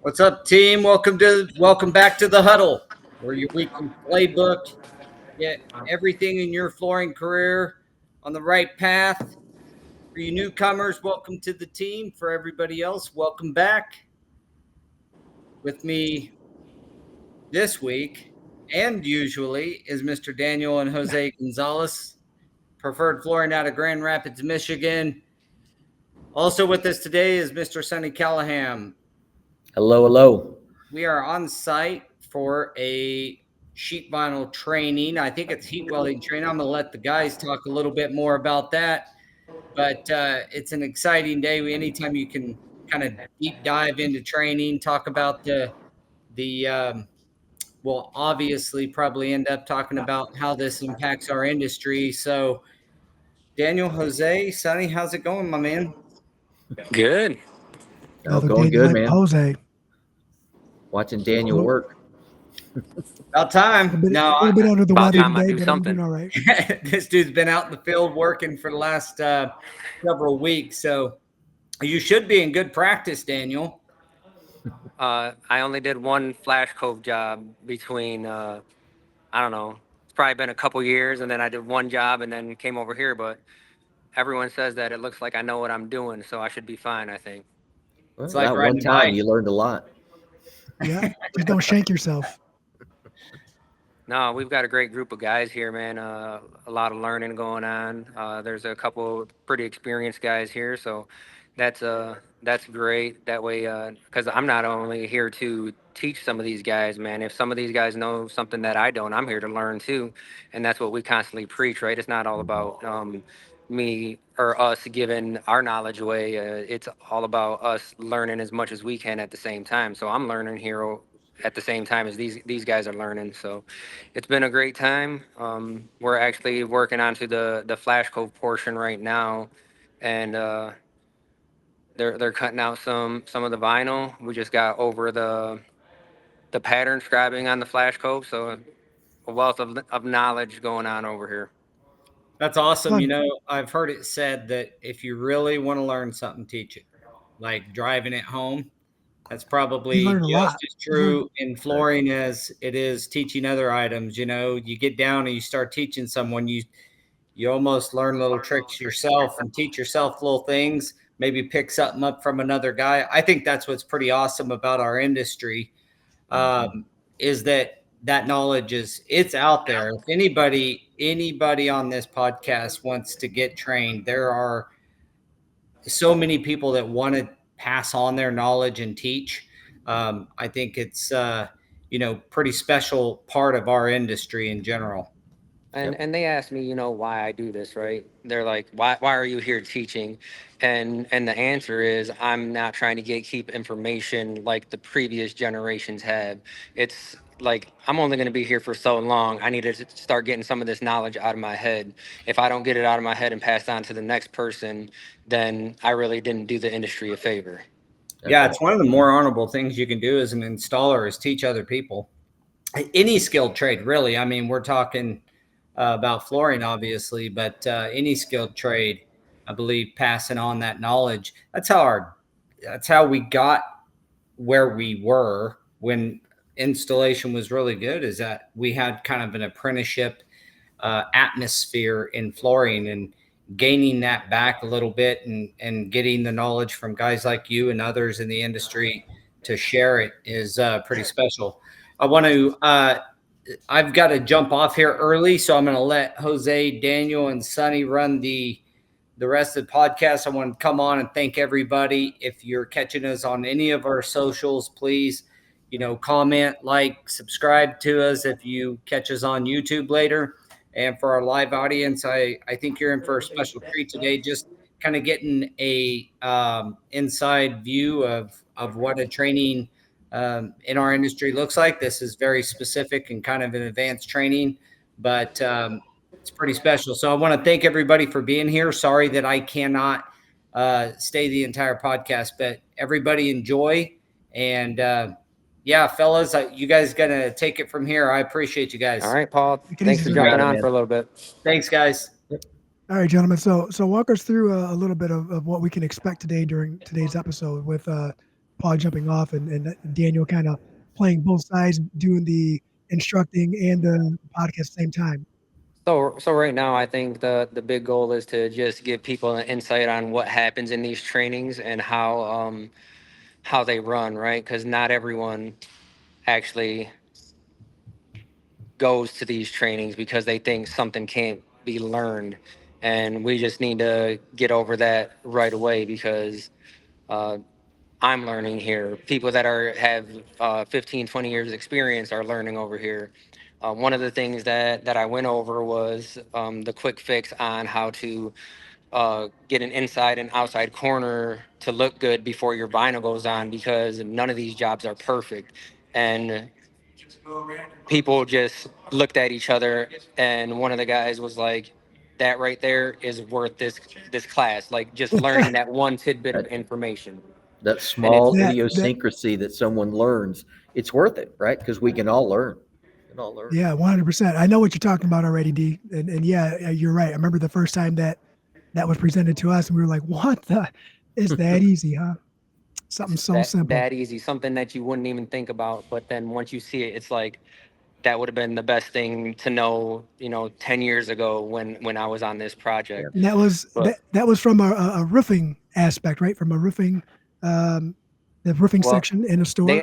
What's up, team? Welcome back to the Huddle, where your weekly playbook. Get everything in your flooring career on the right path. For you newcomers, welcome to the team. For everybody else, welcome back. With me this week and usually is Mr. Daniel and Jose Gonzalez, Preferred Flooring out of Grand Rapids, Michigan. Also with us today is Mr. Sonny Callaham. Hello. We are on site for a sheet vinyl training. I think it's heat welding training. I'm going to let the guys talk a little bit more about that. But it's an exciting day. Anytime you can kind of deep dive into training, talk about we'll obviously probably end up talking about how this impacts our industry. So, Daniel, Jose, Sonny, how's it going, my man? Good. Going good, man. Jose. Watching Daniel work. About time. A little bit under the About weather time I today, do but something. I'm doing all right. This dude's been out in the field working for the last several weeks. So you should be in good practice, Daniel. I only did one Flash Cove job between, I don't know, it's probably been a couple years, and then I did one job and then came over here. But everyone says that it looks like I know what I'm doing, so I should be fine, I think. Well, It's like that riding one a time bike. you learned a lot. Yeah, just don't shank yourself. No, we've got a great group of guys here, man. A lot of learning going on. There's a couple pretty experienced guys here, so that's great. That way, because I'm not only here to teach some of these guys, man. If some of these guys know something that I don't, I'm here to learn too, and that's what we constantly preach, right? It's not all about me or us giving our knowledge away. It's all about us learning as much as we can at the same time. So I'm learning here at the same time as these guys are learning. So it's been a great time. We're actually working onto the Flash Cove portion right now, and they're cutting out some of the vinyl. We just got over the pattern scribing on the Flash Cove, so a wealth of knowledge going on over here. That's awesome. Fun. You know, I've heard it said that if you really want to learn something, teach it. Like driving it home. That's probably You learn a just lot. as true in flooring as it is teaching other items. You know, you get down and you start teaching someone, you almost learn little tricks yourself and teach yourself little things, maybe pick something up from another guy. I think that's what's pretty awesome about our industry, is that knowledge it's out there. If anybody on this podcast wants to get trained, there are so many people that want to pass on their knowledge and teach. I think it's pretty special part of our industry in general. And they asked me, why I do this, right? They're like, why are you here teaching? And the answer is, I'm not trying to keep information like the previous generations have. It's like, I'm only going to be here for so long. I need to start getting some of this knowledge out of my head. If I don't get it out of my head and pass it on to the next person, then I really didn't do the industry a favor. Yeah, it's one of the more honorable things you can do as an installer is teach other people. Any skilled trade, really. I mean, we're talking about flooring, obviously, but any skilled trade, I believe, passing on that knowledge. That's how we got where we were when installation was really good. Is that we had kind of an apprenticeship atmosphere in flooring, and gaining that back a little bit and getting the knowledge from guys like you and others in the industry to share it is pretty special. I've got to jump off here early, so I'm going to let Jose, Daniel, and Sonny run the rest of the podcast. I want to come on and thank everybody. If you're catching us on any of our socials, please, comment, like, subscribe to us if you catch us on YouTube later. And for our live audience, I think you're in for a special treat today, just kind of getting a inside view of what a training in our industry looks like. This is very specific and kind of an advanced training, but it's pretty special. So I want to thank everybody for being here. Sorry that I cannot stay the entire podcast, but everybody enjoy. And yeah, fellas, you guys gonna take it from here. I appreciate you guys. All right, Paul. Take it Thanks easy, for man. jumping on for a little bit. Thanks, guys. All right, gentlemen. So walk us through a little bit of what we can expect today during today's episode with Paul jumping off and Daniel kind of playing both sides, doing the instructing and the podcast at the same time. So right now, I think the big goal is to just give people an insight on what happens in these trainings and how they run, right? Because not everyone actually goes to these trainings because they think something can't be learned, and we just need to get over that right away because uh, I'm learning here. People that have 15, 20 years experience are learning over here. One of the things that I went over was the quick fix on how to get an inside and outside corner to look good before your vinyl goes on, because none of these jobs are perfect. And people just looked at each other, and one of the guys was like, that right there is worth this class, like just learning that one tidbit of That information. that And it's small That idiosyncrasy that someone learns, it's worth it, right? Because we can all learn. We can all learn. Yeah, 100%. I know what you're talking about already, D. And yeah, you're right. I remember the first time that was presented to us, and we were like, "What the? It's that easy, huh? Something so simple." that easy, something that you wouldn't even think about, but then once you see it, it's like that would have been the best thing to know, 10 years ago when I was on this project. And that was But that was from a roofing aspect, right? From a roofing, um, the roofing well, section in a store.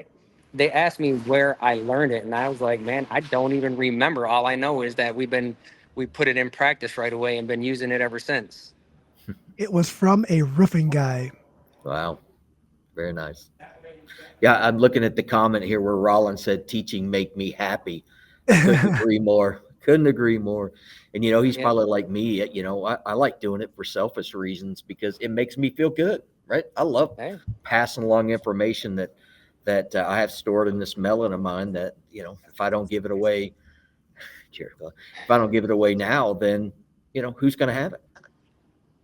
they asked me where I learned it, and I was like, man, I don't even remember. All I know is that we put it in practice right away and been using it ever since. It was from a roofing guy. Wow. Very nice. Yeah, I'm looking at the comment here where Rollins said, "Teaching make me happy." Couldn't agree more. Couldn't agree more. And he's Yeah. probably like me. I like doing it for selfish reasons because it makes me feel good, right? I love Hey, passing along information that I have stored in this melon of mine. That if I don't give it away, if I don't give it away now, then who's going to have it?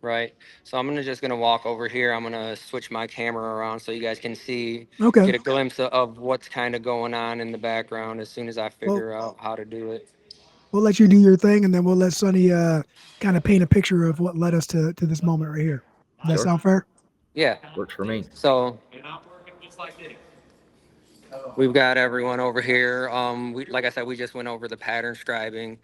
right. So I'm just gonna walk over here. I'm gonna switch my camera around so you guys can Okay. get a glimpse of what's kind of going on in the background as soon as I Well, figure out how to do it. we'll let you do your thing, and then we'll let Sonny kind of paint a picture of what led us to this moment right here. Does that Sure, sound fair? Yeah. works for me. So we've got everyone over here. Like I said, we just went over the pattern scribing.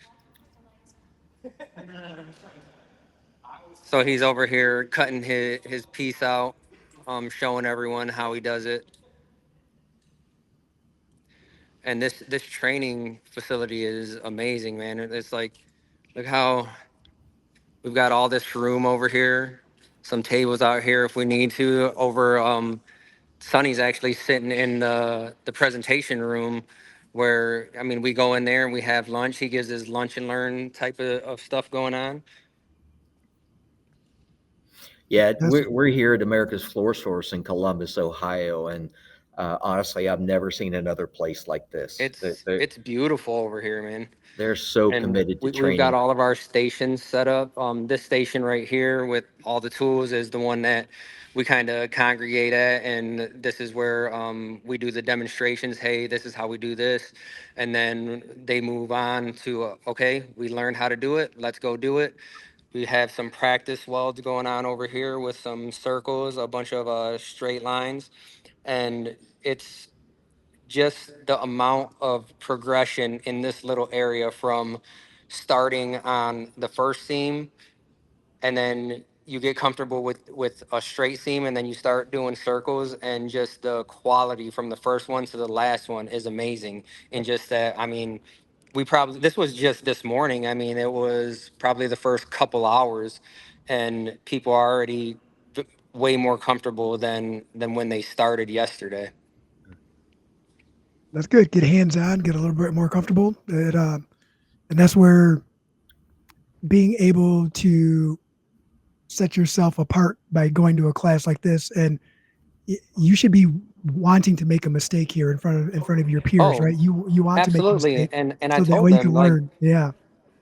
So he's over here cutting his piece out, showing everyone how he does it. And this training facility is amazing, man. It's like, look how we've got all this room over here, some tables out here if we need to. Over Sonny's actually sitting in the presentation room, where I mean we go in there and we have lunch. He gives his lunch and learn type of stuff going on. Yeah, That's we're here at America's Floor Source in Columbus, Ohio, and honestly, I've never seen another place like this. It's beautiful over here, man. They're so And committed to we've got training. all of our stations set up. This station right here with all the tools is the one that we kind of congregate at, and this is where we do the demonstrations. Hey, this is how we do this, and then they move on to okay, we learned how to do it. Let's go do it. We have some practice welds going on over here with some circles, a bunch of straight lines, and it's just the amount of progression in this little area from starting on the first seam, and then you get comfortable with a straight seam, and then you start doing circles, and just the quality from the first one to the last one is amazing. And just that, I mean, this was just this morning. I mean, it was probably the first couple hours, and people are already way more comfortable than when they started yesterday. that's good. Get hands on, get a little bit more comfortable. And that's where being able to set yourself apart by going to a class like this, and you should be wanting to make a mistake here in front of your peers, Oh, right? You want to make a absolutely. mistake And I so that told way you them, can like, learn. Yeah,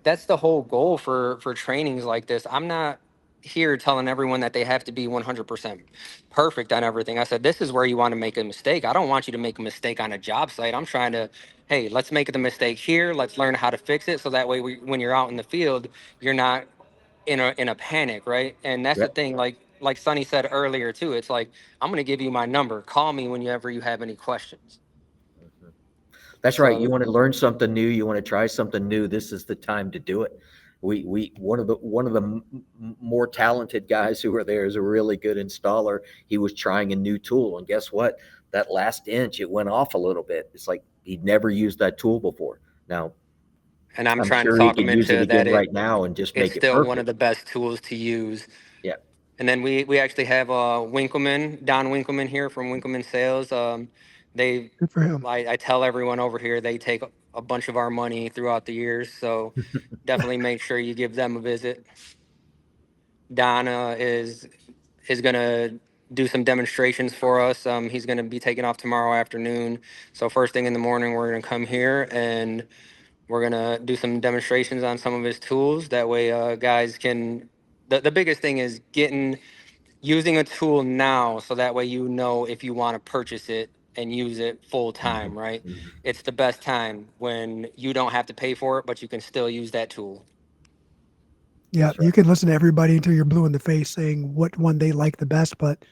that's the whole goal for trainings like this. I'm not here telling everyone that they have to be 100% perfect on everything. I said, this is where you want to make a mistake. I don't want you to make a mistake on a job site. I'm trying to, hey, let's make the mistake here. Let's learn how to fix it. So that way when you're out in the field, you're not in a panic, right? And that's the Yep. thing. Like like Sonny said earlier too, it's like, I'm going to give you my number. Call me whenever you have any questions. Mhm. That's right. You So, want to learn something new. You want to try something new. This is the time to do it. One of the more talented guys who were there is a really good installer. He was trying a new tool, and guess what? That last inch, it went off a little bit. It's like he'd never used that tool before. Now, and I'm I'm trying to sure he talk him could use it into that. again right now and just It's make it still one of perfect. the best tools to use. Yeah. And then we actually have Don Winkleman here from Winkleman Sales. They, Good for him. I tell everyone over here, they take a bunch of our money throughout the years. So definitely make sure you give them a visit. Donna is gonna do some demonstrations for us. He's gonna be taking off tomorrow afternoon. So first thing in the morning, we're gonna come here and we're gonna do some demonstrations on some of his tools. That way, guys can. The biggest thing is using a tool now, so that way you know if you want to purchase it and use it full Mhm. time. Right? Mhm. It's the best time when you don't have to pay for it, but you can still use that tool. Yeah, That's you right. can listen to everybody until you're blue in the face saying what one they like the best, but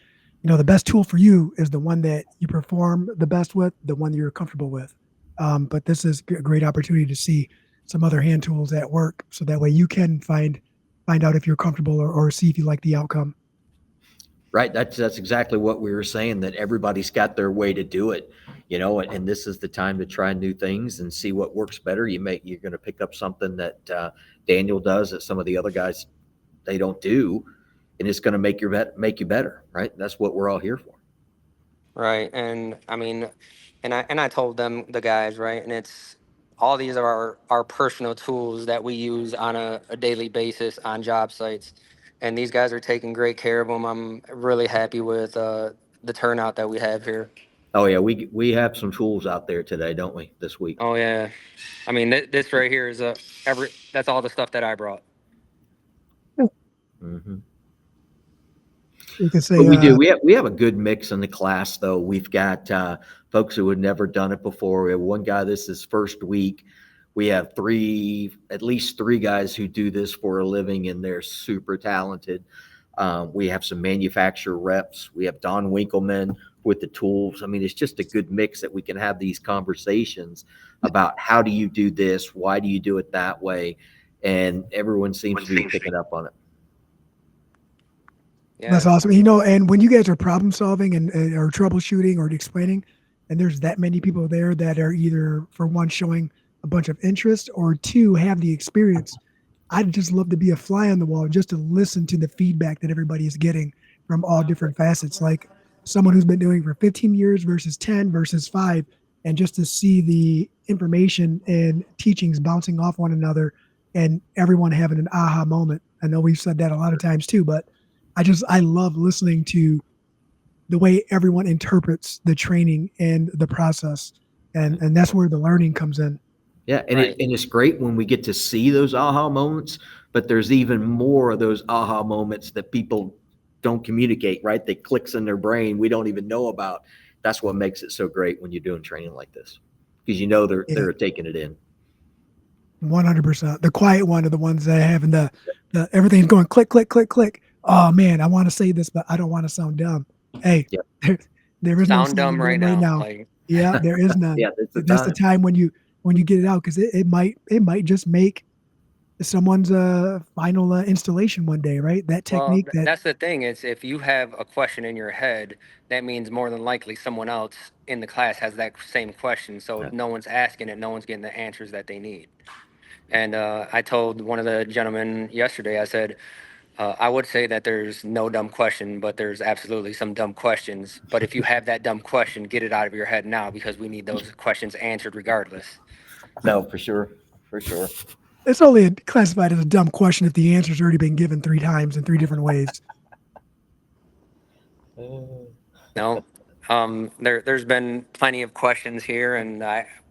the best tool for you is the one that you perform the best with, the one you're comfortable with. But this is a great opportunity to see some other hand tools at work, so that way you can find out if you're comfortable, or see if you like the outcome. Right. That's exactly what we were saying, that everybody's got their way to do it, and this is the time to try new things and see what works better. You're going to pick up something that Daniel does that some of the other guys, they don't do, and it's going to make you better. Right. That's what we're all here for. Right. And I mean, and I told them, the guys, right, and it's all these are our personal tools that we use on a daily basis on job sites, and these guys are taking great care of them. I'm really happy with the turnout that we have here. Oh yeah, we have some tools out there today, don't we? This week. Oh yeah, I mean, this right here is that's all the stuff that I brought. Hmm. You can But say, we do. We have a good mix in the class, though. We've got folks who had never done it before. We have one guy, this is his first week. We have at least three guys who do this for a living, and they're super talented. We have some manufacturer reps. We have Don Winkleman with the tools. I mean, it's just a good mix that we can have these conversations about how do you do this? Why do you do it that way? And everyone seems to be picking up on it. that's Yeah. awesome. And when you guys are problem solving and or troubleshooting or explaining, and there's that many people there that are either, for one, showing a bunch of interest, or two, have the experience, I'd just love to be a fly on the wall just to listen to the feedback that everybody is getting from all different facets. Like someone who's been doing it for 15 years versus 10 versus 5, and just to see the information and teachings bouncing off one another and everyone having an aha moment. I know we've said that a lot of times too, but I love listening to the way everyone interprets the training and the process. And that's where the learning comes in. Yeah, and Right. it's great when we get to see those aha moments, but there's even more of those aha moments that people don't communicate, right? That clicks in their brain we don't even know about. That's what makes it so great when you're doing training like this, because they're Yeah, they're taking it in. 100%. The quiet one are the ones that have the everything's going click, click, click, click. Oh man, I want to say this, but I don't want to sound dumb. Hey, Yep. there, there is no Sound dumb sounding right dumb right now. now. Like, Yeah, there is none. Yeah, that's the That's the time. time when you get it out, because it might just make someone's final installation one day, right? That well, technique that that's the thing. Is if you have a question in your head, that means more than likely someone else in the class has that same question. So Yeah. no one's asking it, no one's getting the answers that they need. And I told one of the gentlemen yesterday, I said, I would say that there's no dumb question, but there's absolutely some dumb questions. But if you have that dumb question, get it out of your head now, because we need those questions answered regardless. No, for sure, for sure. it's only classified as a dumb question if the answer's already been given 3 times in 3 different ways. No, there's been plenty of questions here, and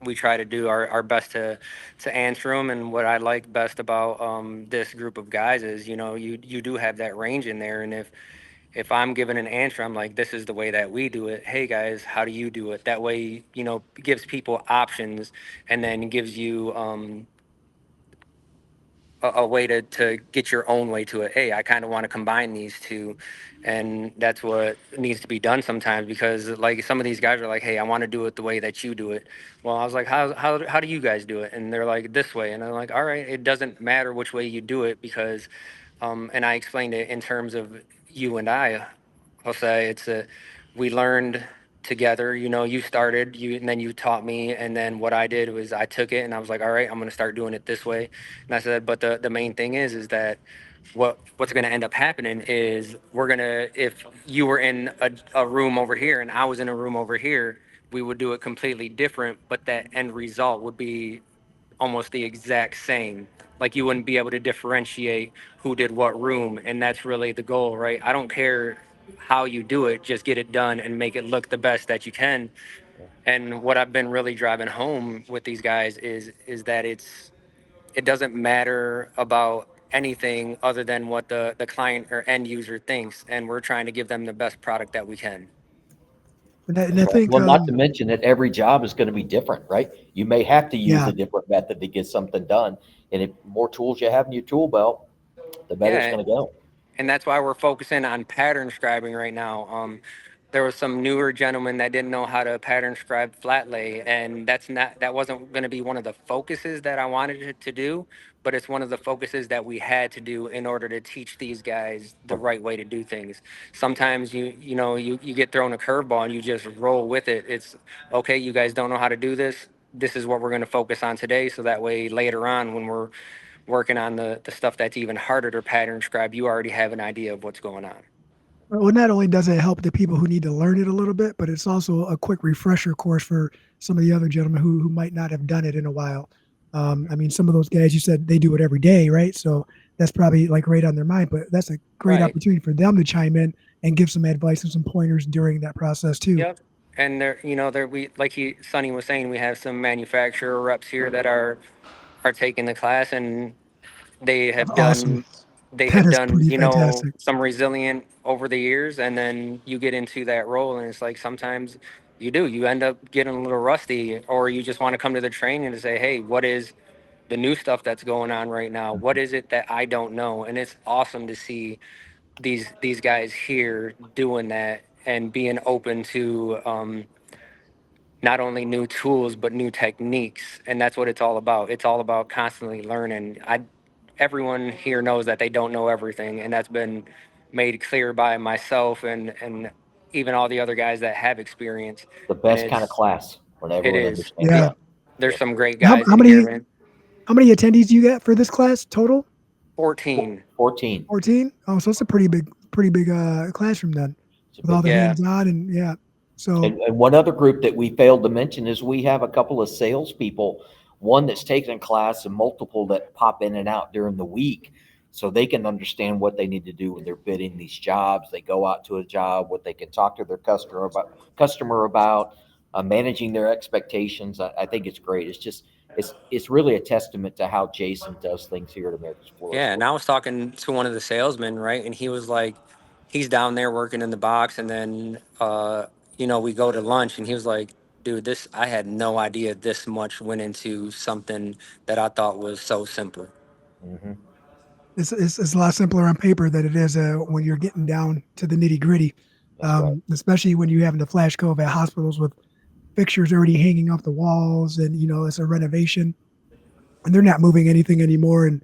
we try to do our best to answer them. And what I like best about this group of guys is, you do have that range in there, and if I'm given an answer, I'm like, this is the way that we do it. Hey guys, how do you do it? That way, gives people options, and then gives you a way to get your own way to it. Hey, I kind of want to combine these two, and that's what needs to be done sometimes, because like some of these guys are like, hey, I want to do it the way that you do it. Well, I was like, how do you guys do it? And they're like, this way. And I'm like, all right, it doesn't matter which way you do it, because and I explained it in terms of you and I'll say it's a, we learned together. You know, you started, and then you taught me, and then what I did was I took it and I was like, all right, I'm going to start doing it this way. And I said, but the main thing is that what's going to end up happening is we're going to, if you were in a room over here and I was in a room over here, we would do it completely different, but that end result would be almost the exact same. Like you wouldn't be able to differentiate who did what room, and that's really the goal, right? I don't care how you do it, just get it done and make it look the best that you can. And what I've been really driving home with these guys is that it doesn't matter about anything other than what the client or end user thinks, and we're trying to give them the best product that we can. And That's I right. think, Well, not to mention that every job is going to be different, right? You may have to use yeah, a different method to get something done. And if more tools you have in your tool belt, the better it's Yeah, going to go. and that's why we're focusing on pattern scribing right now. There was some newer gentlemen that didn't know how to pattern scribe flat lay, and that wasn't going to be one of the focuses that I wanted it to do, but it's one of the focuses that we had to do in order to teach these guys the right way to do things. Sometimes you get thrown a curveball and you just roll with it. It's okay, you guys don't know how to do this. This is what we're going to focus on today, so that way later on when we're working on the stuff that's even harder to pattern scribe, you already have an idea of what's going on. well, not only does it help the people who need to learn it a little bit, but it's also a quick refresher course for some of the other gentlemen who might not have done it in a while. I mean, some of those guys, you said they do it every day, right? So that's probably like right on their mind, but that's a great Right. opportunity for them to chime in and give some advice and some pointers during that process too. Yep. And we like Sonny was saying, we have some manufacturer reps here that are taking the class, and they That's have awesome. done they That have is done pretty fantastic. some resilient over the years, and then you get into that role, and it's like sometimes you end up getting a little rusty, or you just want to come to the training and say, hey, what is the new stuff that's going on right now? What is it that I don't know? And it's awesome to see these guys here doing that and being open to not only new tools but new techniques. And that's what it's all about. It's all about constantly learning. Everyone here knows that they don't know everything, and that's been made clear by myself and even all the other guys that have experience. The And best kind of class when it everyone is understands Yeah. that. there's Yep. some great How, guys how in here, many man. how many attendees do you get for this class total? 14. 14. 14. Oh, so it's a pretty big classroom then, It's a with all big the Yeah. hands-on and yeah. So And one other group that we failed to mention is we have a couple of salespeople, one that's taken a class and multiple that pop in and out during the week so they can understand what they need to do when they're bidding these jobs. They go out to a job, what they can talk to their customer about managing their expectations. I think it's great. It's really a testament to how Jason does things here at America's Floor Yeah, Store. and I was talking to one of the salesmen, right? And he was like, he's down there working in the box, and then we go to lunch, and he was like, dude, this I had no idea this much went into something that I thought was so simple. Mm-hmm. it's a lot simpler on paper than it is when you're getting down to the nitty-gritty. That's right. Especially when you're having to flash cove at hospitals with fixtures already hanging off the walls, and it's a renovation, and they're not moving anything anymore, and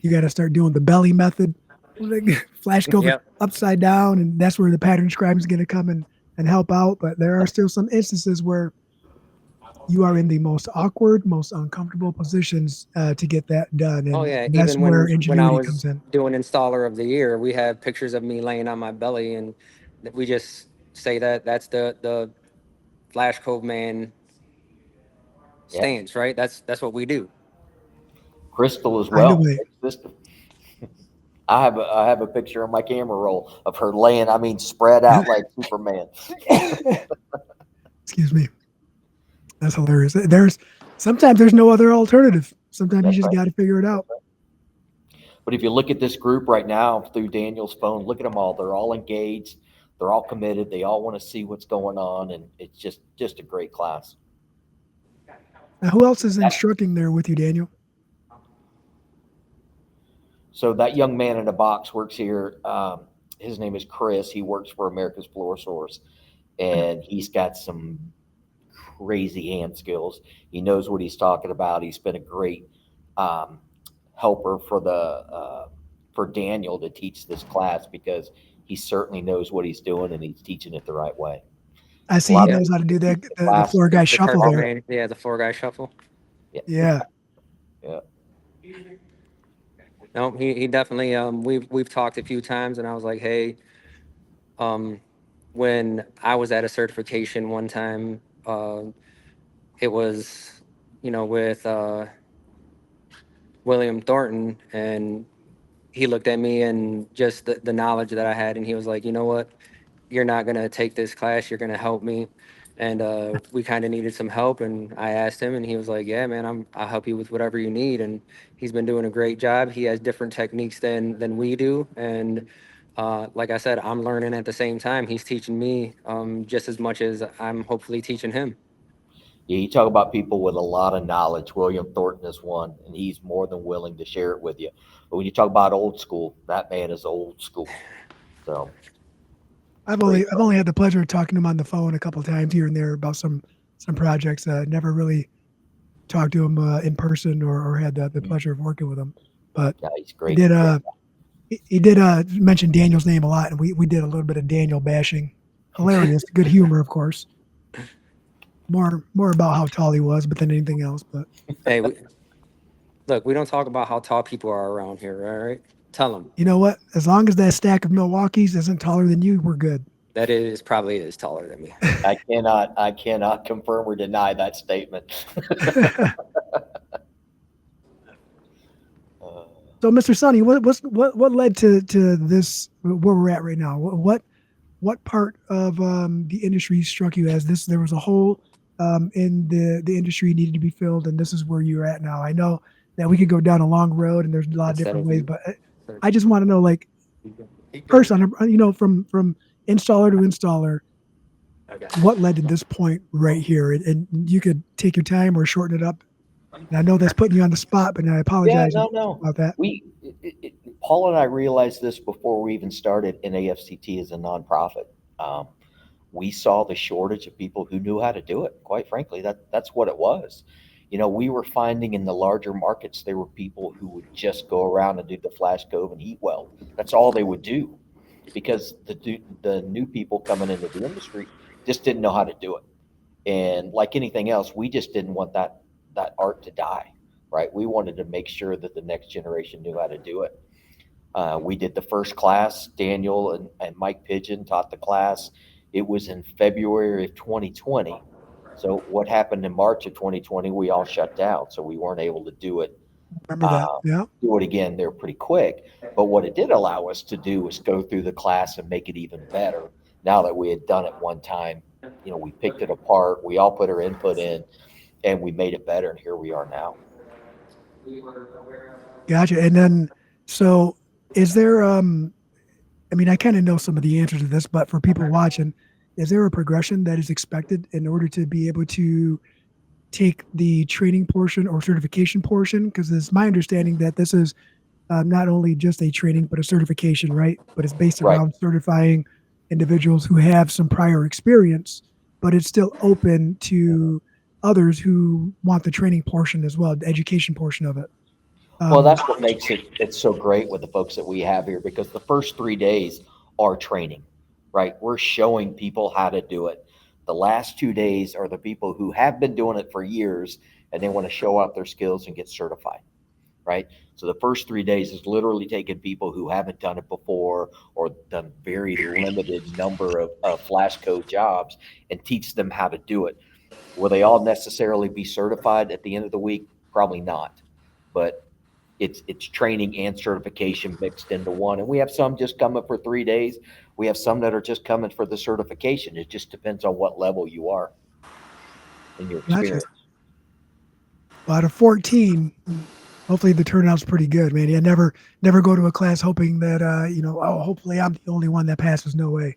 you got to start doing the belly method, like flash cove it Yep. upside down, and that's where the pattern scribe is going to come and help out. But there are still some instances where you are in the most awkward, most uncomfortable positions to get that done, Oh and yeah, that's even where when I ingenuity comes was in. doing installer of the year, we have pictures of me laying on my belly, and we just say that that's the flash cove man Yeah. stance, right? That's what we do. Crystal as Find a well. way. Sister. I have a picture on my camera roll of her laying, spread out like Superman. Excuse me. That's hilarious. Sometimes there's no other alternative. Sometimes you That's just right. got to figure it That's out. right. But if you look at this group right now through Daniel's phone, look at them all. They're all engaged. They're all committed. They all want to see what's going on, and it's just a great class. Now, who else is instructing there with you, Daniel? So that young man in the box works here. His name is Chris. He works for America's Floor Source, and he's got some crazy hand skills. He knows what he's talking about. He's been a great helper for Daniel to teach this class because he certainly knows what he's doing and he's teaching it the right way. I see he knows how to do that. The floor guy shuffle there. Yeah, the floor guy shuffle. Yeah. Yeah. No, he definitely. We've talked a few times, and I was like, hey, when I was at a certification one time, it was, with William Thornton, and he looked at me and just the knowledge that I had, and he was like, you know what, you're not gonna take this class, you're gonna help me. And we kind of needed some help, and I asked him, and he was like, yeah, man, I'll help you with whatever you need. And he's been doing a great job. He has different techniques than we do, and like I said, I'm learning at the same time. He's teaching me just as much as I'm hopefully teaching him. Yeah, you talk about people with a lot of knowledge. William Thornton is one, and he's more than willing to share it with you. But when you talk about old school, that man is old school. So I've only had the pleasure of talking to him on the phone a couple of times here and there about some projects. Never really talked to him in person or had the pleasure of working with him. But yeah, he's great. He did mention Daniel's name a lot, and we did a little bit of Daniel bashing. Hilarious, good humor, of course. More about how tall he was, but than anything else. But hey, look, we don't talk about how tall people are around here, all right? Tell them. You know what? As long as that stack of Milwaukee's isn't taller than you, we're good. That probably is taller than me. I cannot confirm or deny that statement. So, Mr. Sonny, what led to this where we're at right now? What part of the industry struck you as this? There was a hole in the industry needed to be filled, and this is where you're at now. I know that we could go down a long road, and there's a lot of different ways, but I just want to know, like, first, from installer to installer, what led to this point right here? And you could take your time or shorten it up. And I know that's putting you on the spot, but I apologize about that. Paul and I realized this before we even started NAFCT as a nonprofit. We saw the shortage of people who knew how to do it. Quite frankly, that's what it was. We were finding in the larger markets, there were people who would just go around and do the flash cove and heat weld. That's all they would do, because the new people coming into the industry just didn't know how to do it. And like anything else, we just didn't want that art to die, right? We wanted to make sure that the next generation knew how to do it. We did the first class. Daniel and Mike Pigeon taught the class. It was in February of 2020. So what happened in March of 2020, we all shut down. So we weren't able to do it. Remember that? Yeah. Do it again there pretty quick. But what it did allow us to do was go through the class and make it even better. Now that we had done it one time, we picked it apart. We all put our input in, and we made it better. And here we are now. Gotcha. And then, so is there, I kind of know some of the answers to this, but for people watching, is there a progression that is expected in order to be able to take the training portion or certification portion? Because it's my understanding that this is not only just a training, but a certification, right? But it's based around certifying individuals who have some prior experience, but it's still open to others who want the training portion as well, the education portion of it. Well, that's what makes it's so great with the folks that we have here, because the first 3 days are training, right? We're showing people how to do it. The last 2 days are the people who have been doing it for years and they want to show off their skills and get certified, right? So the first 3 days is literally taking people who haven't done it before or done very limited number of flash code jobs and teach them how to do it. Will they all necessarily be certified at the end of the week? Probably not, but it's training and certification mixed into one. And we have some just coming for 3 days. We have some that are just coming for the certification. It just depends on what level you are in your experience. Gotcha. Well, out of 14, hopefully the turnout's pretty good, man. I never go to a class hoping that, hopefully I'm the only one that passes. No way.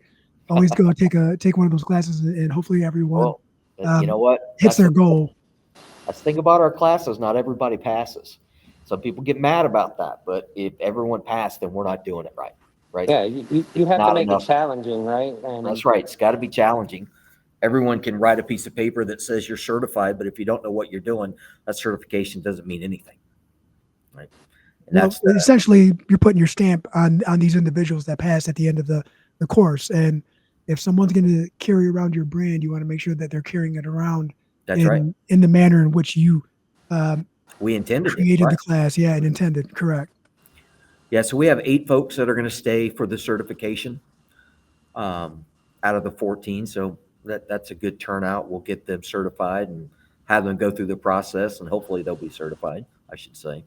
Always go take one of those classes and hopefully everyone you know what? hits their goal. Let's think about our classes. Not everybody passes. Some people get mad about that, but if everyone passed, then we're not doing it right. Right? Yeah, you have to Not make enough. it challenging, right? And That's right. It's got to be challenging. Everyone can write a piece of paper that says you're certified, but if you don't know what you're doing, that certification doesn't mean anything. Right? And Well, essentially, you're putting your stamp on these individuals that pass at the end of the course. And if someone's going to carry around your brand, you want to make sure that they're carrying it around that's right. in the manner in which you We intended created it. the class. Yeah, and intended. Correct. Yeah, so we have 8 folks that are going to stay for the certification out of the 14. So that's a good turnout. We'll get them certified and have them go through the process, and hopefully they'll be certified, I should say.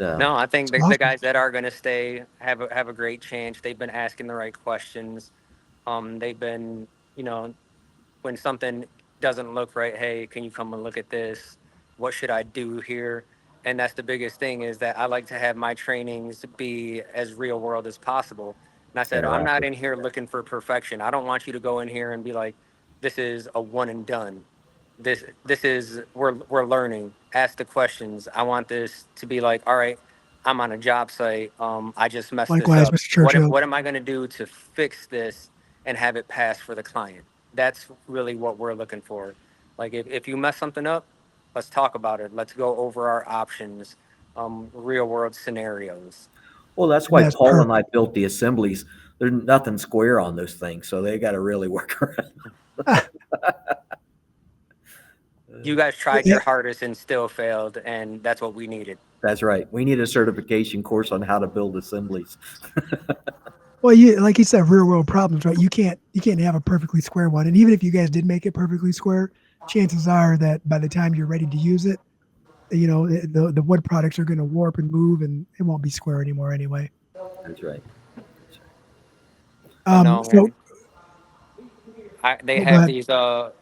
no, I think the awesome. guys that are going to stay have a great chance. They've been asking the right questions. They've been, when something doesn't look right, hey, can you come and look at this? What should I do here? And that's the biggest thing, is that I like to have my trainings be as real world as possible. And I said, I'm not in here looking for perfection. I don't want you to go in here and be like, this is a one and done. This is, we're learning. Ask the questions. I want this to be like, all right, I'm on a job site. I just messed this Likewise, up. Mr. Churchill. What am I going to do to fix this and have it pass for the client? That's really what we're looking for. Like, if you mess something up, let's talk about it. Let's go over our options, real world scenarios. Well, that's why That's Paul perfect. and I built the assemblies. There's nothing square on those things, so they got to really work around. You guys tried your hardest and still failed, and that's what we needed. That's right. We need a certification course on how to build assemblies. Well, like you said, real world problems, right? You can't have a perfectly square one. And even if you guys did make it perfectly square, chances are that by the time you're ready to use it, the wood products are going to warp and move, and it won't be square anymore anyway. That's right. So they go have ahead. these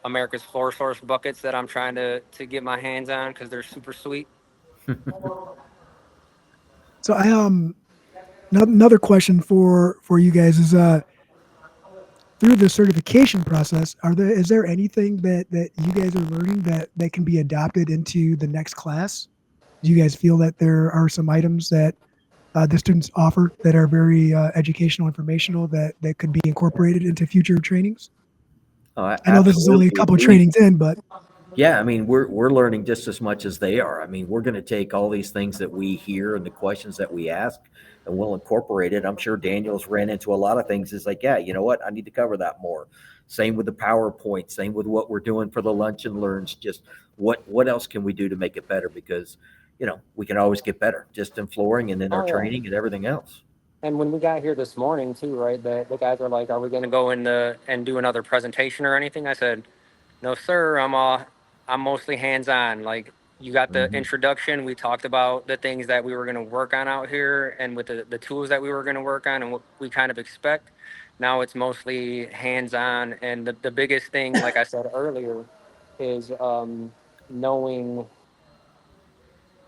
America's Floor Source buckets that I'm trying to get my hands on because they're super sweet. So another question for you guys is through the certification process, is there anything that you guys are learning that can be adopted into the next class? Do you guys feel that there are some items that the students offer that are very educational, informational that could be incorporated into future trainings? Oh, I know this is only a couple of trainings in, but yeah, I mean, we're learning just as much as they are. I mean, we're going to take all these things that we hear and the questions that we ask, and we'll incorporate it. I'm sure Daniel's ran into a lot of things. It's like, yeah, you know what? I need to cover that more. Same with the PowerPoint. Same with what we're doing for the lunch and learns. Just what else can we do to make it better? Because we can always get better, just in flooring and in our training and everything else. And when we got here this morning too, right, the guys are like, are we going to go in and do another presentation or anything? I said, no, sir. I'm mostly hands-on. Like, you got the introduction. We talked about the things that we were going to work on out here and with the tools that we were going to work on and what we kind of expect. Now it's mostly hands-on. And the biggest thing, like I said earlier, is knowing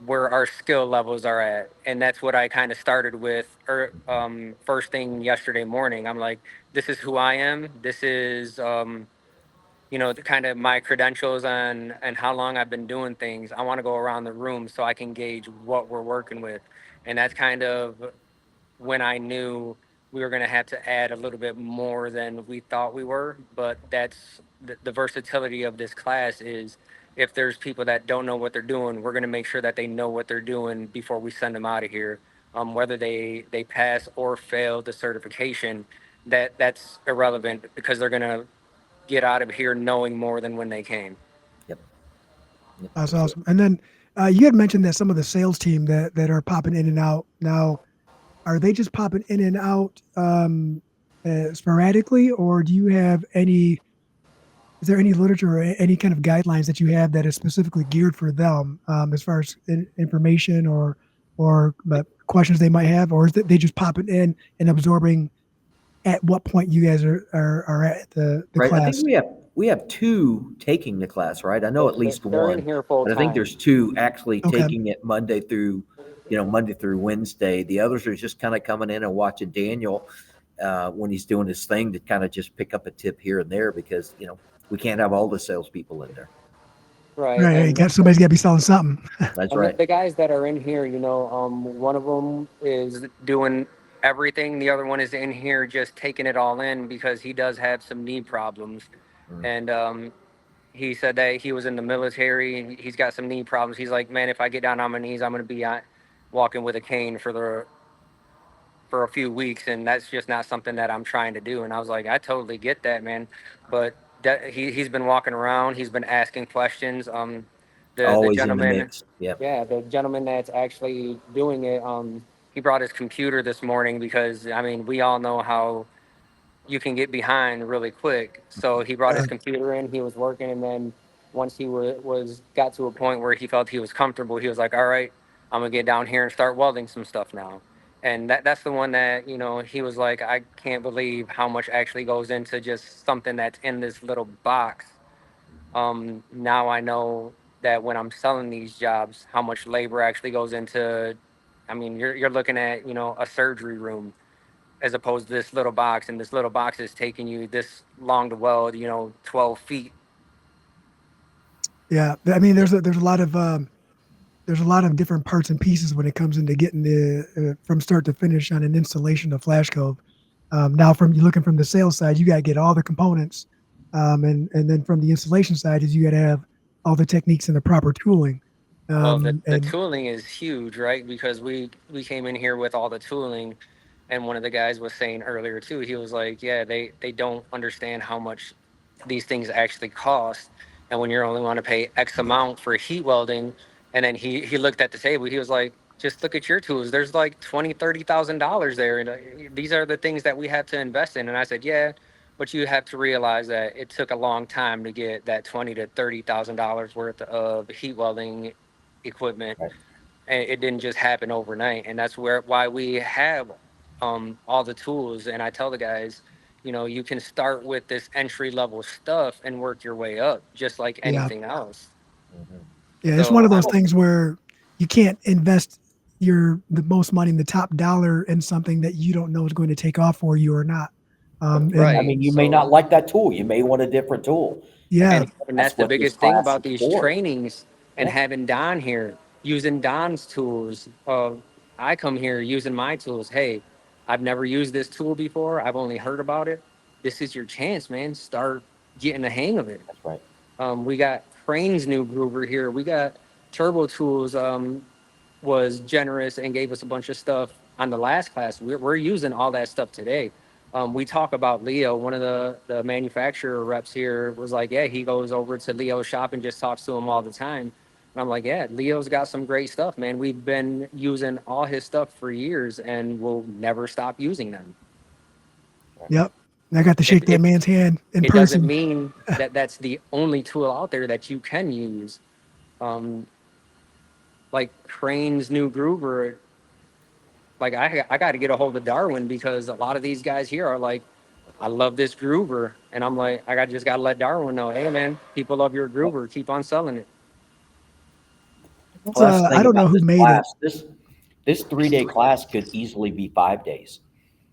where our skill levels are at. And that's what I kind of started with first thing yesterday morning. I'm like, this is who I am. This is, the kind of my credentials and how long I've been doing things. I want to go around the room so I can gauge what we're working with. And that's kind of when I knew we were going to have to add a little bit more than we thought we were. But that's the versatility of this class is, if there's people that don't know what they're doing, we're going to make sure that they know what they're doing before we send them out of here. Whether they pass or fail the certification, that's irrelevant, because they're going to get out of here knowing more than when they came. Yep. That's awesome. And then you had mentioned that some of the sales team that are popping in and out now, are they just popping in and out sporadically, or do you have is there any literature or any kind of guidelines that you have that is specifically geared for them as far as information or questions they might have, or is that they just popping in and absorbing at what point you guys are at the right. class? I think we have 2 taking the class, right? I know at least They're one, in here full but I think time. there's 2 actually Okay. taking it Monday through Wednesday. The others are just kind of coming in and watching Daniel when he's doing his thing to kind of just pick up a tip here and there, because we can't have all the salespeople in there. Right. Right. Hey, And somebody's got to be selling something. That's and right. the guys that are in here, one of them is doing everything. The other one is in here just taking it all in because he does have some knee problems. Mm. And he said that he was in the military and he's got some knee problems. He's like, man, if I get down on my knees, I'm going to be walking with a cane for a few weeks, and that's just not something that I'm trying to do. And I was like, I totally get that, man. But he's been walking around, he's been asking questions. The Always in the gentleman, mix. Yep. yeah, the gentleman that's actually doing it, he brought his computer this morning because I mean we all know how you can get behind really quick. So he brought his computer in, he was working, and then once he was got to a point where he felt he was comfortable, he was like, all right, I'm gonna get down here and start welding some stuff now. And that's the one that, he was like, I can't believe how much actually goes into just something that's in this little box. Now I know that when I'm selling these jobs, how much labor actually goes into, I mean, you're looking at, a surgery room as opposed to this little box, and this little box is taking you this long to weld, 12 feet. Yeah. I mean, there's a lot of different parts and pieces when it comes into getting the from start to finish on an installation of Flash Cove. Now, from you looking from the sales side, you got to get all the components, and then from the installation side, is you got to have all the techniques and the proper tooling. Well, the And tooling is huge, right? Because we came in here with all the tooling, and one of the guys was saying earlier too. He was like, "Yeah, they don't understand how much these things actually cost, and when you're only want to pay X amount for heat welding." And then he looked at the table. He was like, "Just look at your tools. There's like $20,000-$30,000 there, and these are the things that we have to invest in." And I said, "Yeah." But you have to realize that it took a long time to get that $20,000 to $30,000 worth of heat welding equipment, Right. and it didn't just happen overnight. And that's why we have all the tools. And I tell the guys, you can start with this entry level stuff and work your way up just like yeah, anything else. Mhm. yeah, it's one So of those things where you can't invest the most money in the top dollar in something that you don't know is going to take off for you or not. And I right, mean, you may so not like that tool. You may want a different tool. yeah, and That's that's the what this biggest thing class about is these for. trainings and Yeah. having Don here using Don's tools. I come here using my tools. Hey, I've never used this tool before. I've only heard about it. This is your chance, man. Start getting the hang of it. That's right. We got Crane's new groover here. We got Turbo Tools. Was generous and gave us a bunch of stuff on the last class. We're using all that stuff today. We talk about Leo. One of the manufacturer reps here was like, yeah, he goes over to Leo's shop and just talks to him all the time. And I'm like, yeah, Leo's got some great stuff, man. We've been using all his stuff for years and we'll never stop using them. yep. I got to It, shake that it, man's hand in it doesn't person. mean that that's the only tool out there that you can use. Um, like Crane's new groover, like I got to get a hold of Darwin because a lot of these guys here are like, I love this groover, and I'm like, just got to let Darwin know, hey man, people love your groover, keep on selling it. It's, Well, that's the I thing don't know about who this made it. class. This 3-day class could easily be 5 days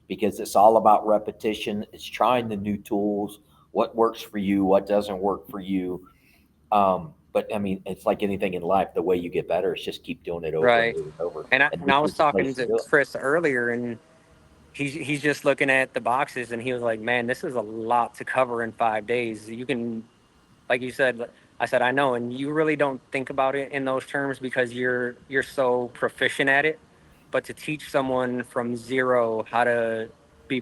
because it's all about repetition. It's trying the new tools, what works for you, what doesn't work for you. But I mean, it's like anything in life. The way you get better is just keep doing it over and Right. over and over. And And this I was is the talking place to to do it. Chris earlier, and he's just looking at the boxes, and he was like, man, this is a lot to cover in 5 days. You can, like you said, I said, I know, and you really don't think about it in those terms because you're so proficient at it. But to teach someone from zero how to be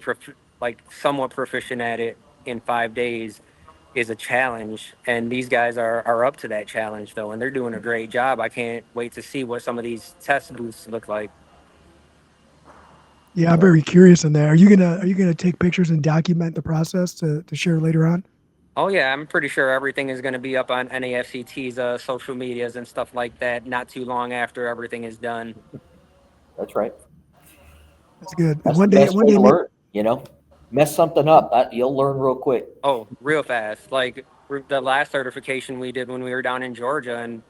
like somewhat proficient at it in 5 days is a challenge. And these guys are up to that challenge though, and they're doing a great job. I can't wait to see what some of these test booths look like. Yeah, I'm very curious in that. Are you gonna take pictures and document the process to share later on? Oh yeah, I'm pretty sure everything is going to be up on NAFCT's social medias and stuff like that. Not too long after everything is done. That's right. That's good. And That's the best one way day, to learn. Mess something up, you'll learn real quick. Oh, real fast. Like the last certification we did when we were down in Georgia, and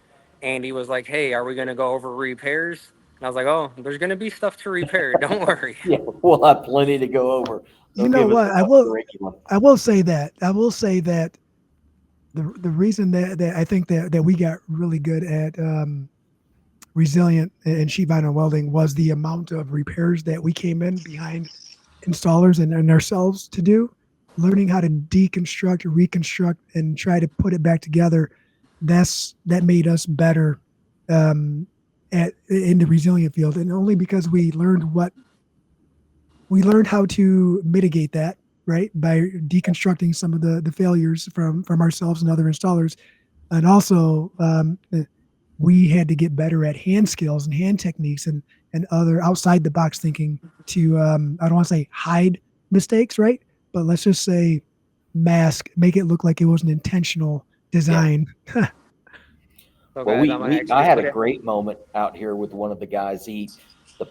Andy was like, "Hey, are we going to go over repairs?" And I was like, "Oh, there's going to be stuff to repair. Don't worry." Yeah, we'll have plenty to go over. you They'll know give us what? enough curriculum. I will say that the reason that I think that we got really good at resilient and sheet vinyl welding was the amount of repairs that we came in behind installers and ourselves to do, learning how to deconstruct, reconstruct, and try to put it back together. That made us better in the resilient field, and only because we learned how to mitigate that, right, by deconstructing some of the failures from ourselves and other installers, and also we had to get better at hand skills and hand techniques and other outside the box thinking to I don't want to say hide mistakes, right, but let's just say make it look like it was an intentional design. Yeah. So Well, guys, I had a great moment out here with one of the guys. The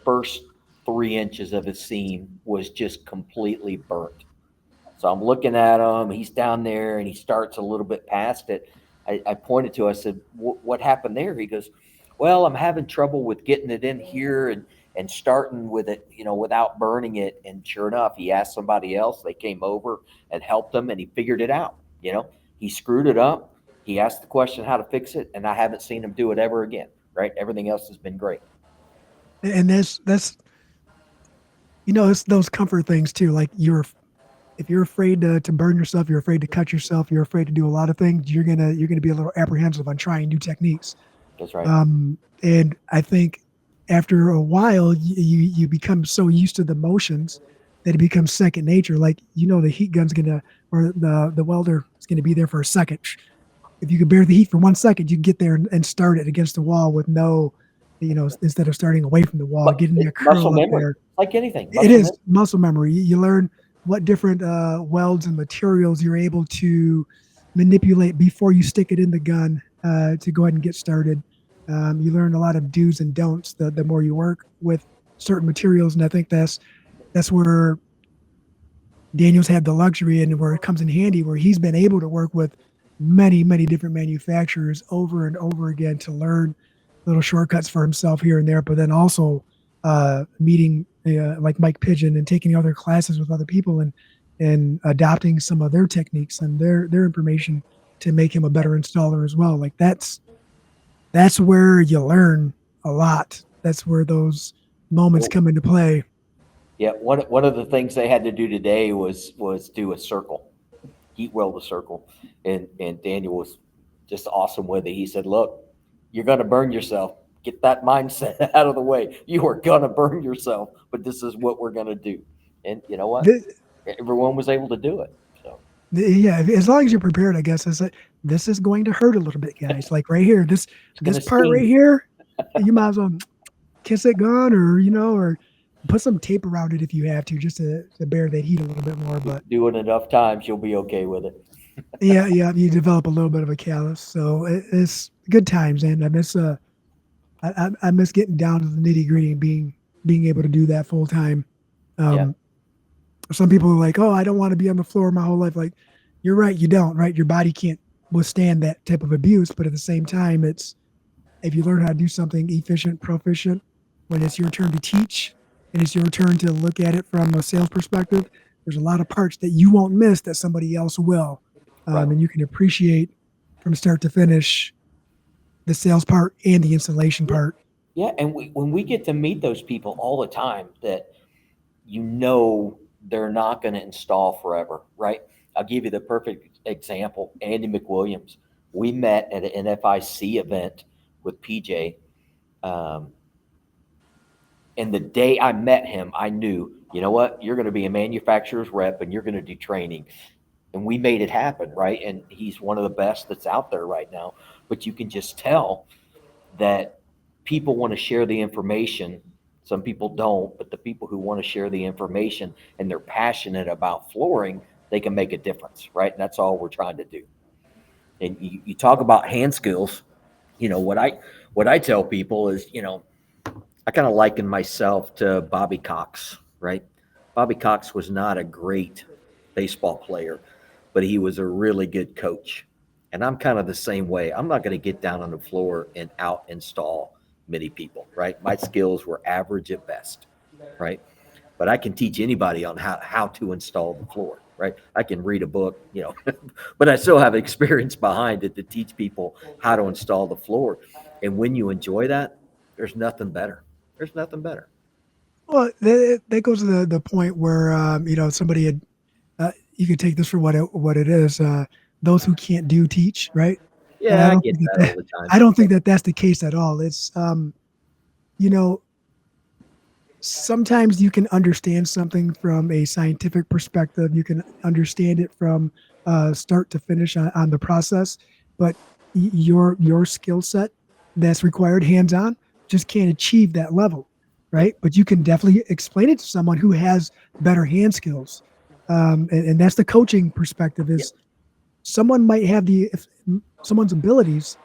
first 3 inches of his seam was just completely burnt. So I'm looking at him. He's down there, and he starts a little bit past it. I pointed to. I said, "What happened there?" He goes, "Well, I'm having trouble with getting it in here and starting with it, without burning it." And sure enough, he asked somebody else. They came over and helped him, and he figured it out. He screwed it up. He asked the question how to fix it, and I haven't seen him do it ever again. Right? Everything else has been great. And that's it's those comfort things too. Like if you're afraid to burn yourself, you're afraid to cut yourself, you're afraid to do a lot of things, you're gonna be a little apprehensive on trying new techniques. That's right. And I think after a while, you become so used to the motions that it becomes second nature. Like the heat gun's or the welder is gonna be there for a second. If you could bear the heat for 1 second, you can get there and start it against the wall with no, instead of starting away from the wall, getting that curl up there. Like anything. It is muscle memory. You learn what different welds and materials you're able to manipulate before you stick it in the gun to go ahead and get started. You learn a lot of do's and don'ts the more you work with certain materials, and I think that's where Daniel's had the luxury and where it comes in handy, where he's been able to work with many different manufacturers over and over again to learn little shortcuts for himself here and there, but then also meeting like Mike Pigeon and taking other classes with other people and adopting some of their techniques and their information to make him a better installer as well. Like that's where you learn a lot. That's where those moments come into play. Yeah, one of the things they had to do today was do a circle, heat weld a circle, and Daniel was just awesome with it. He said, "Look, you're going to burn yourself. Get that mindset out of the way. You are going to burn yourself, but this is what we're going to do." And you know what? Everyone was able to do it. So yeah, as long as you're prepared, I guess. This is going to hurt a little bit, guys. Like right here, this part right here, you might as well kiss it gone, or put some tape around it if you have to, just to bear that heat a little bit more. But do it enough times, you'll be okay with it. yeah, you develop a little bit of a callus. So it's good times, and I miss I miss getting down to the nitty gritty and being able to do that full time. Some people are like, "Oh, I don't want to be on the floor my whole life." Like, you're right, you don't. Right, your body can't withstand that type of abuse. But at the same time, it's if you learn how to do something efficient, proficient, when it's your turn to teach and it's your turn to look at it from a sales perspective, there's a lot of parts that you won't miss that somebody else will, and you can appreciate from start to finish the sales part and the installation part. Yeah, and when we get to meet those people all the time, that they're not going to install forever, right? I'll give you the perfect example. Andy McWilliams. We met at an NFIC event with PJ. And the day I met him, I knew, you know what? You're going to be a manufacturer's rep and you're going to do training. And we made it happen, right? And he's one of the best that's out there right now. But you can just tell that people want to share the information. Some people don't, but the people who want to share the information and they're passionate about flooring, they can make a difference, right? And that's all we're trying to do. And you talk about hand skills. What I tell people is, I kind of liken myself to Bobby Cox, right? Bobby Cox was not a great baseball player, but he was a really good coach. And I'm kind of the same way. I'm not going to get down on the floor and out install many people, right? My skills were average at best, right? But I can teach anybody on how to install the floor, right? I can read a book, but I still have experience behind it to teach people how to install the floor. And when you enjoy that, there's nothing better. There's nothing better. Well, that goes to the point where somebody had you could take this for what it is. Those who can't do teach, right? And Yeah, I get that all the time. I don't think that that's the case at all. It's you know sometimes you can understand something from a scientific perspective. You can understand it from start to finish on the process, but your skill set that's required hands on just can't achieve that level, right? But you can definitely explain it to someone who has better hand skills, and that's the coaching perspective. Is someone might have if someone's abilities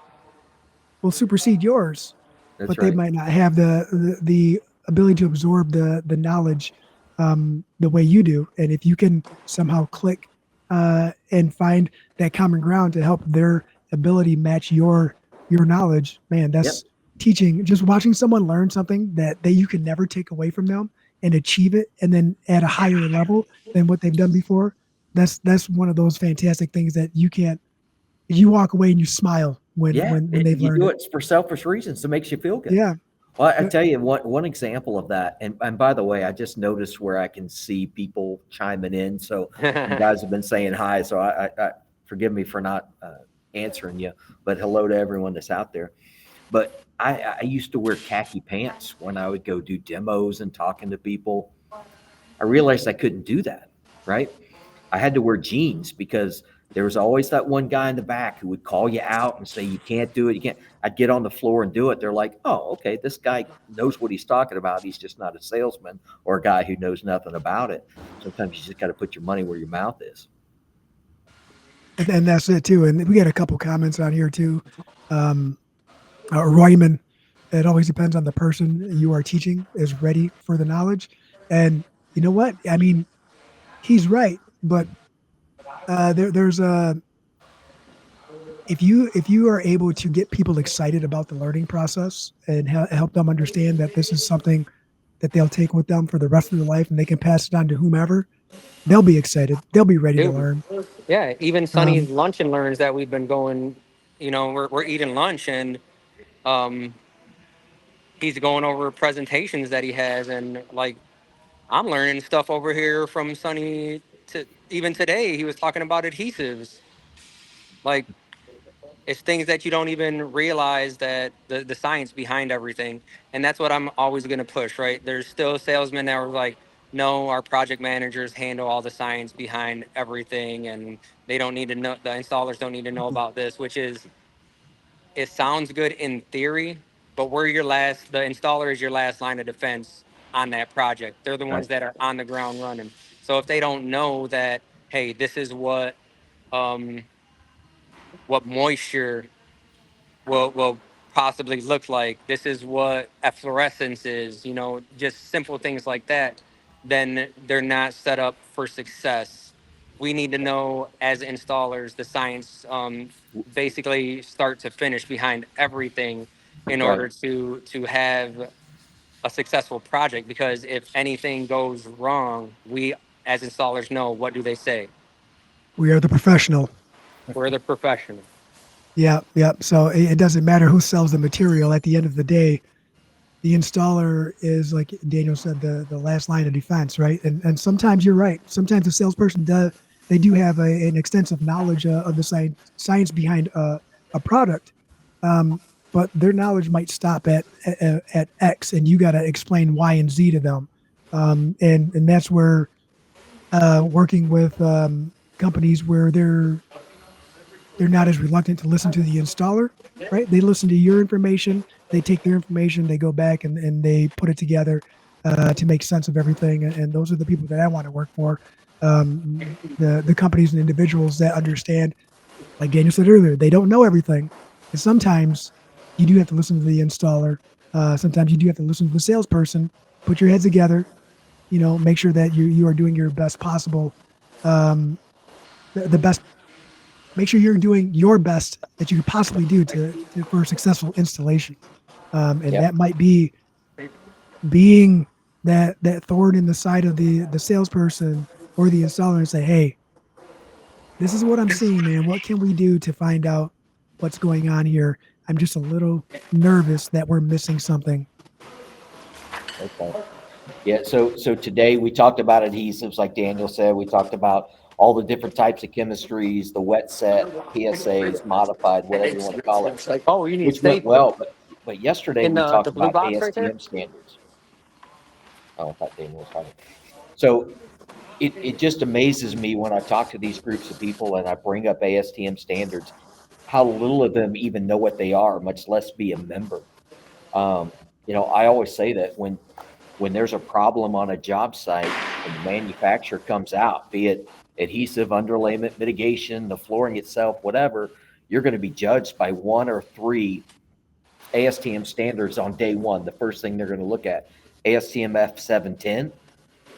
will supersede yours, That's but right. they might not have the ability to absorb the knowledge the way you do. And if you can somehow click and find that common ground to help their ability match your knowledge, man, that's teaching. Just watching someone learn something that you can never take away from them and achieve it, and then at a higher level than what they've done before. That's one of those fantastic things that you can't. You walk away and you smile when they've you learned do it. it for selfish reasons. It makes you feel good. Yeah. Well, I tell you one example of that, and by the way, I just noticed where I can see people chiming in. So you guys have been saying hi, so I forgive me for not answering you, but hello to everyone that's out there. But I used to wear khaki pants when I would go do demos and talking to people. I realized I couldn't do that, right? I had to wear jeans because there was always that one guy in the back who would call you out and say, you can't do it. You can't. I'd get on the floor and do it. They're like, oh, okay, this guy knows what he's talking about. He's just not a salesman or a guy who knows nothing about it. Sometimes you just got to put your money where your mouth is. And that's it too. And we got a couple comments on here too. Royman, it always depends on the person you are teaching is ready for the knowledge. And you know what? I mean, he's right, but there's a if you are able to get people excited about the learning process and help them understand that this is something that they'll take with them for the rest of their life and they can pass it on to whomever, they'll be excited. They'll be ready to learn. Yeah, even Sonny's lunch and learns that we've been going, we're eating lunch and he's going over presentations that he has, and like I'm learning stuff over here from Sonny. To even today, he was talking about adhesives. Like it's things that you don't even realize that the science behind everything, and that's what I'm always going to push. Right? There's still salesmen that are like, no, our project managers handle all the science behind everything, and they don't need to know. The installers don't need to know about this, which is it sounds good in theory, but the installer is your last line of defense on that project. They're the ones Right. that are on the ground running. So if they don't know that, hey, this is what moisture will possibly look like, this is what efflorescence is, just simple things like that, then they're not set up for success. We need to know as installers the science, basically start to finish behind everything in Right. order to have a successful project. Because if anything goes wrong, we as installers know, what do they say? We are the professional. We're the professional. Yeah. So it doesn't matter who sells the material. At the end of the day, the installer is, like Daniel said, the last line of defense, right? And sometimes you're right. Sometimes the salesperson they do have an extensive knowledge of the science behind a product, but their knowledge might stop at X, and you got to explain Y and Z to them, and that's where working with companies where they're not as reluctant to listen to the installer, right? They listen to your information, they take their information, they go back and they put it together to make sense of everything. And those are the people that I want to work for. The companies and individuals that understand, like Daniel said earlier, they don't know everything. And sometimes you do have to listen to the installer. Sometimes you do have to listen to the salesperson, put your heads together, make sure that you are doing your best possible, the best. Make sure you're doing your best that you could possibly do for a successful installation. That might be being that thorn in the side of the salesperson or the installer and say, hey, this is what I'm seeing, man. What can we do to find out what's going on here? I'm just a little nervous that we're missing something. Okay. Yeah. So today we talked about adhesives, like Daniel said. We talked about all the different types of chemistries, the wet set, PSAs, modified, whatever you want to call it, It's like, oh, you need which went staples well. But yesterday in we the talked blue about box right there. ASTM standards. Oh, I thought Daniel was talking. So it just amazes me when I talk to these groups of people and I bring up ASTM standards, how little of them even know what they are, much less be a member. I always say that when there's a problem on a job site and the manufacturer comes out, be it adhesive, underlayment, mitigation, the flooring itself, whatever, you're going to be judged by one or three ASTM standards on day one. The first thing they're going to look at, ASTM F710,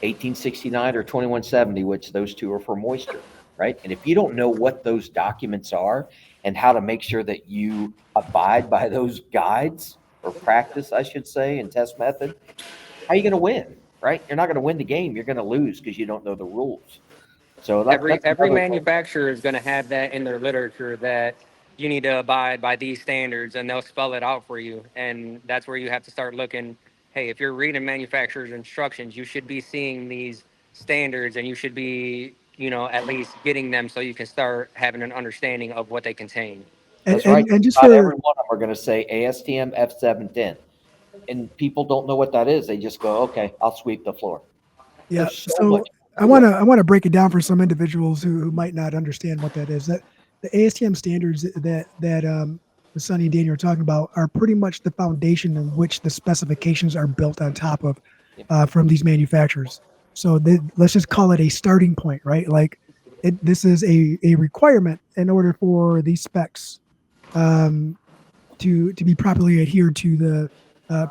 1869, or 2170, which those two are for moisture, right? And if you don't know what those documents are and how to make sure that you abide by those guides, or practice, I should say, and test method, how are you going to win, right? You're not going to win the game. You're going to lose because you don't know the rules. So Every that's every another thing. manufacturer is going to have that in their literature that you need to abide by these standards, and they'll spell it out for you. And that's where you have to start looking. Hey, if you're reading manufacturer's instructions, you should be seeing these standards, and you should be, at least getting them so you can start having an understanding of what they contain. And That's right. and just Not every for one of them are going to say ASTM F710. And people don't know what that is. They just go, okay, I'll sweep the floor. yeah, There's so so much I to want it. to I want to break it down for some individuals who might not understand what that is. That the ASTM standards that Sonny and Daniel are talking about are pretty much the foundation in which the specifications are built on top of from these manufacturers. So let's just call it a starting point, right? Like this is a requirement in order for these specs um, to be properly adhered to the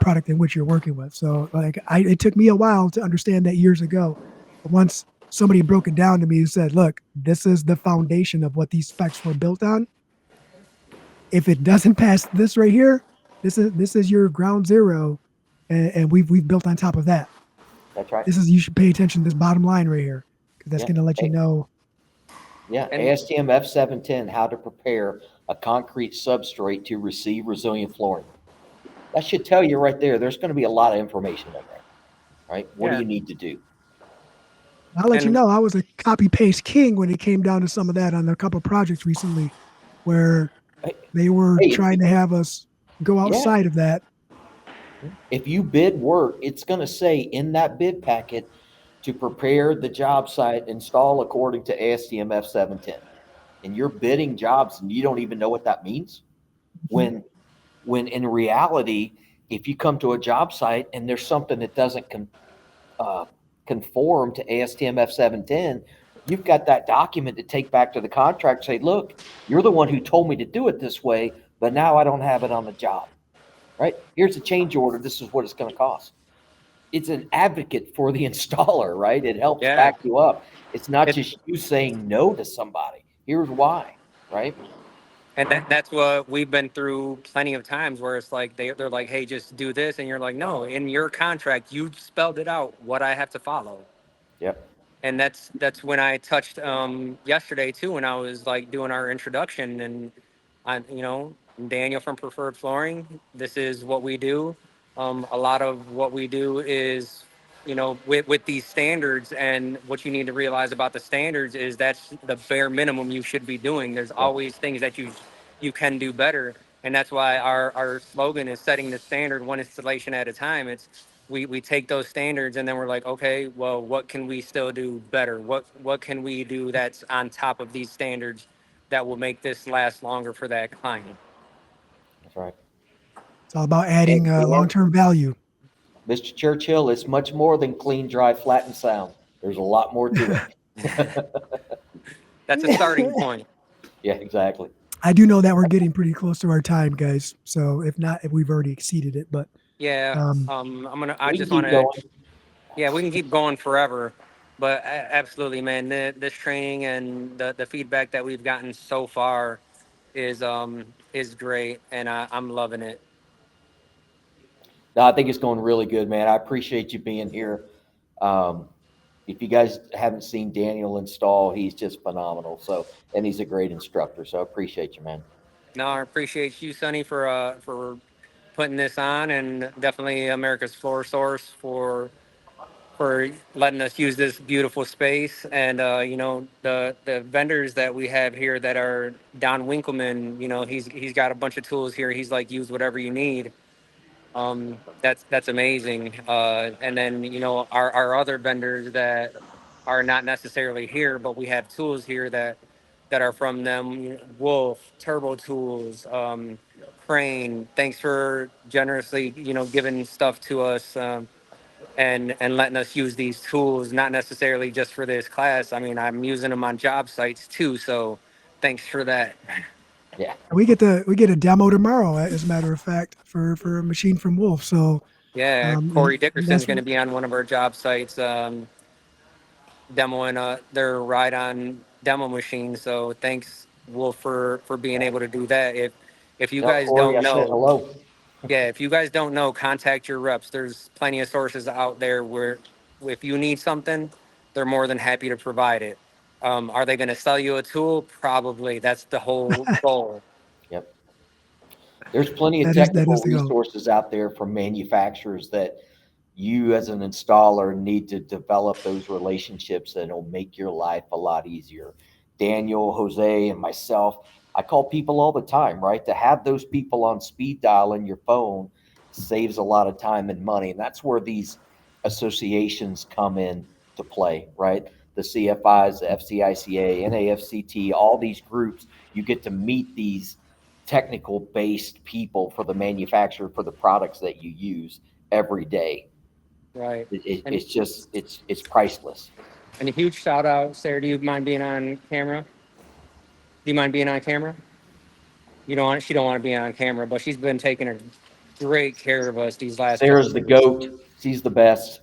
product in which you're working with. So like it took me a while to understand that years ago. But once somebody broke it down to me and said, look, this is the foundation of what these specs were built on. If it doesn't pass this right here, this is your ground zero, and we've built on top of that. That's right. This is, you should pay attention to this bottom line right here, because that's Yeah. going to let you know. Yeah. And ASTM F710, how to prepare a concrete substrate to receive resilient flooring. That should tell you right there. There's going to be a lot of information in there, right? What do yeah, you need to do? I'll let you and know I was a copy paste king when it came down to some of that on a couple of projects recently, where Hey, they were hey, trying to have us go yeah. outside of that. If you bid work, it's going to say in that bid packet to prepare the job site, install according to ASTM F710. And you're bidding jobs and you don't even know what that means. When in reality, if you come to a job site and there's something that doesn't conform to ASTM F710, you've got that document to take back to the contract. Say, look, you're the one who told me to do it this way, but now I don't have it on the job. Right? Here's a change order. This is what it's going to cost. It's an advocate for the installer, right? It helps yeah, back you up. It's not it, just you saying no to somebody. Here's why, right? and that's what we've been through plenty of times where it's like they're like, hey, just do this, and you're like, no, in your contract you spelled it out what I have to follow. Yep. And that's when I touched yesterday too, when I was like doing our introduction, and Daniel from Preferred Flooring. This is what we do. A lot of what we do is, with these standards, and what you need to realize about the standards is that's the bare minimum you should be doing. There's Yep. always things that you can do better, and that's why our slogan is setting the standard one installation at a time. It's we take those standards and then we're like, okay, well, what can we still do better? What can we do that's on top of these standards that will make this last longer for that client? That's right. It's all about Hey, adding long-term value. Mr. Churchill, it's much more than clean, dry, flat, and sound. There's a lot more to it. That's a starting point. Yeah, exactly. I do know that we're getting pretty close to our time, guys. So if we've already exceeded it, but Yeah. um, I We can just want keep to. going. Yeah, we can keep going forever, but absolutely, man. This training and the feedback that we've gotten so far is great, and I'm loving it. No, I think it's going really good, man. I appreciate you being here. Um, if you guys haven't seen Daniel install, he's just phenomenal. So, and he's a great instructor. So I appreciate you, man. No, I appreciate you, Sonny, for putting this on, and definitely America's Floor Source for letting us use this beautiful space. And you know, the vendors that we have here that are Don Winkleman, you know, he's got a bunch of tools here. He's like, use whatever you need. That's amazing. And then, you know, our other vendors that are not necessarily here, but we have tools here that are from them. Wolf, Turbo Tools, Crane. Thanks for generously, you know, giving stuff to us. And letting us use these tools, not necessarily just for this class. I mean, I'm using them on job sites too. So thanks for that. Yeah. We get a demo tomorrow, as a matter of fact, for a machine from Wolf. So Yeah, and Corey Dickerson's going to be on one of our job sites demoing their ride-on demo machine. So thanks, Wolf, for being able to do that. If you Tell guys Corey I don't said know, hello. yeah, if you guys don't know, contact your reps. There's plenty of sources out there where if you need something, they're more than happy to provide it. Are they going to sell you a tool? Probably. That's the whole goal. Yep. There's plenty of that is technical the goal. resources out there from manufacturers that you as an installer need to develop those relationships that will make your life a lot easier. Daniel, Jose, and myself, I call people all the time, right? To have those people on speed dial in your phone saves a lot of time and money. And that's where these associations come in to play, right? The CFIs, the FCICA, NAFCT, all these groups, you get to meet these technical based people for the manufacturer for the products that you use every day. Right. And, It's just it's priceless. and a huge shout out, Sarah. Do you mind being on camera? Do you mind being on camera? You don't want. She don't want to be on camera, but she's been taking a great care of us these last Sarah's couple the years. goat. She's the best.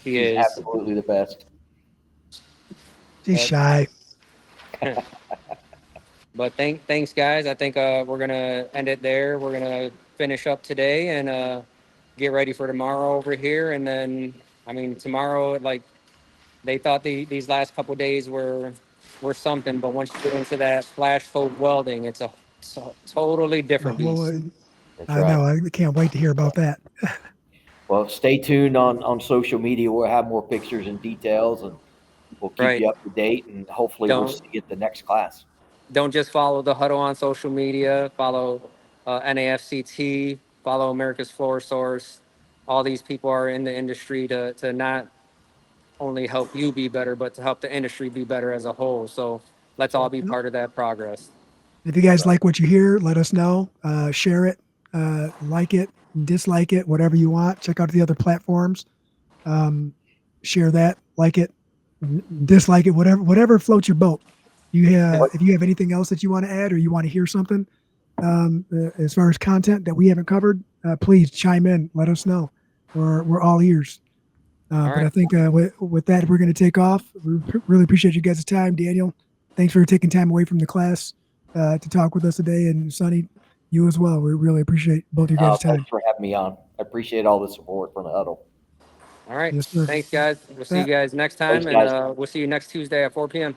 She She's is. absolutely the best. She's shy. But thanks, guys. I think we're gonna end it there. We're gonna finish up today and get ready for tomorrow over here. And then, I mean, tomorrow, like they thought these last couple days were something, but once you get into that flash cold welding, it's a totally different beast. That's I right. know. I can't wait to hear about that. Well, stay tuned on social media. We'll have more pictures and details, and we'll keep Right. you up to date. And hopefully, we'll Don't see you at the next class. don't just follow the Huddle on social media. Follow NAFCT. Follow America's Floor Source. All these people are in the industry to not only help you be better, but to help the industry be better as a whole. So let's all be part of that progress. If you guys like what you hear, let us know. Share it, like it, dislike it, whatever you want. Check out the other platforms. Share that, like it, dislike it, whatever floats your boat. If you have anything else that you want to add or you want to hear something as far as content that we haven't covered, please chime in. Let us know. We're all ears. But I think with that, we're going to take off. We really appreciate you guys' time. Daniel, thanks for taking time away from the class to talk with us today. And Sonny, you as well. We really appreciate both of you guys' time. Thanks for having me on. I appreciate all the support from the Huddle. All right. Yes, sir. Thanks, guys. We'll see you guys next time. Thanks, guys. And we'll see you next Tuesday at 4 p.m.